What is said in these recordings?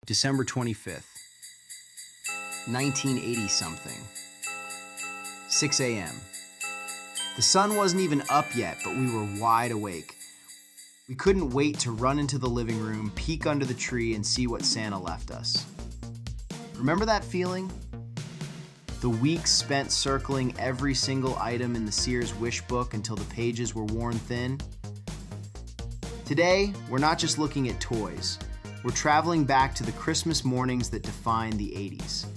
December 25th, 1980 something, 6 a.m. The sun wasn't even up yet, but we were wide awake. We couldn't wait to run into the living room, peek under the tree, and see what Santa left us. Remember that feeling? The weeks spent circling every single item in the Sears wish book until the pages were worn thin. Today, we're not just looking at toys. We're traveling back to the Christmas mornings that defined the 80s.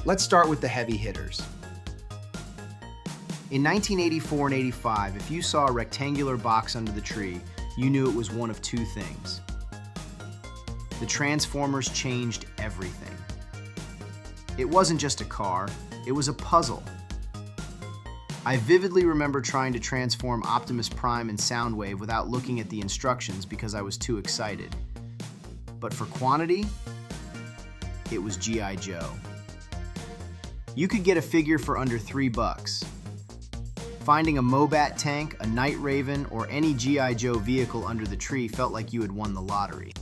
Let's start with the heavy hitters. In 1984 and 85, if you saw a rectangular box under the tree, you knew it was one of two things. The Transformers changed everything. It wasn't just a car, it was a puzzle. I vividly remember trying to transform Optimus Prime and Soundwave without looking at the instructions because I was too excited. But for quantity, it was G.I. Joe. You could get a figure for under $3. Finding a Mobat tank, a Night Raven, or any G.I. Joe vehicle under the tree felt like you had won the lottery.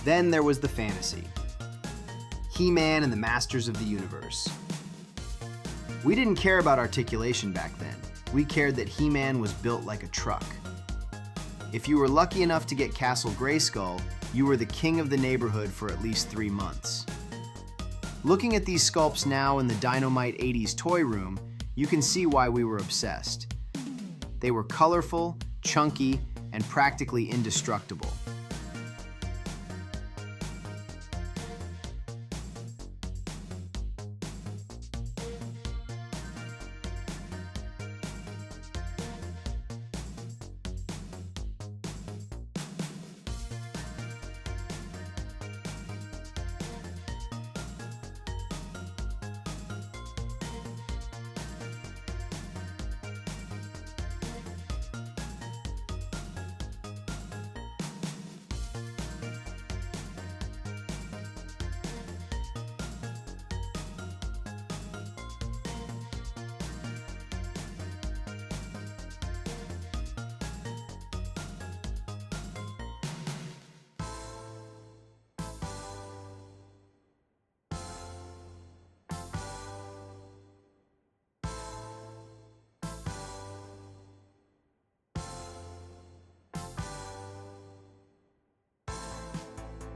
Then there was the fantasy. He-Man and the Masters of the Universe. We didn't care about articulation back then. We cared that He-Man was built like a truck. If you were lucky enough to get Castle Grayskull, you were the king of the neighborhood for at least 3 months. Looking at these sculpts now in the Dinomite 80s toy room, you can see why we were obsessed. They were colorful, chunky, and practically indestructible.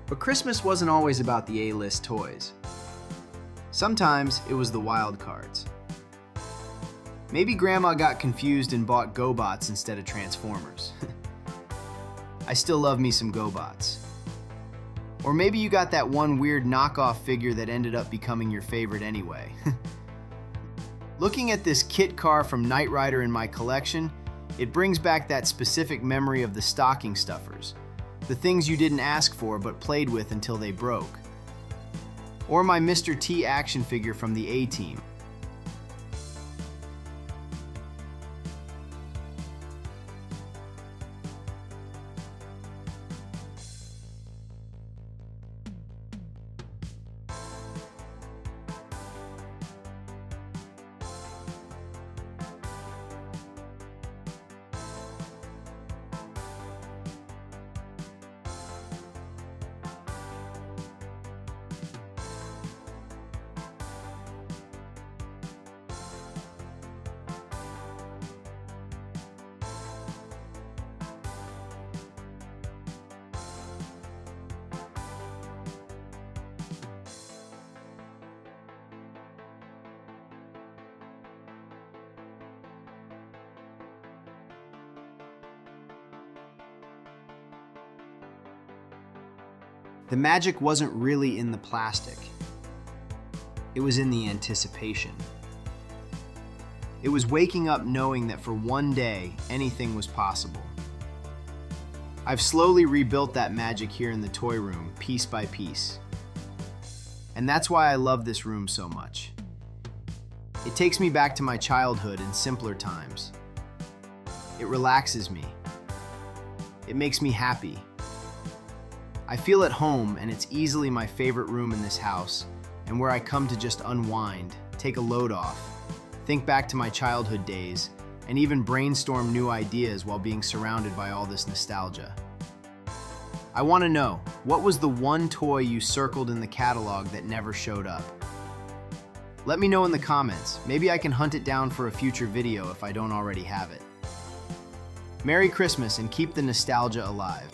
But Christmas wasn't always about the A-list toys. Sometimes it was the wild cards. Maybe Grandma got confused and bought GoBots instead of Transformers. I still love me some GoBots. Or maybe you got that one weird knockoff figure that ended up becoming your favorite anyway. Looking at this kit car from Knight Rider in my collection, it brings back that specific memory of the stocking stuffers. The things you didn't ask for but played with until they broke. Or my Mr. T action figure from the A-Team. The magic wasn't really in the plastic. It was in the anticipation. It was waking up knowing that for one day, anything was possible. I've slowly rebuilt that magic here in the toy room, piece by piece. And that's why I love this room so much. It takes me back to my childhood and simpler times. It relaxes me. It makes me happy. I feel at home, and it's easily my favorite room in this house, and where I come to just unwind, take a load off, think back to my childhood days, and even brainstorm new ideas while being surrounded by all this nostalgia. I want to know, what was the one toy you circled in the catalog that never showed up? Let me know in the comments. Maybe I can hunt it down for a future video if I don't already have it. Merry Christmas and keep the nostalgia alive.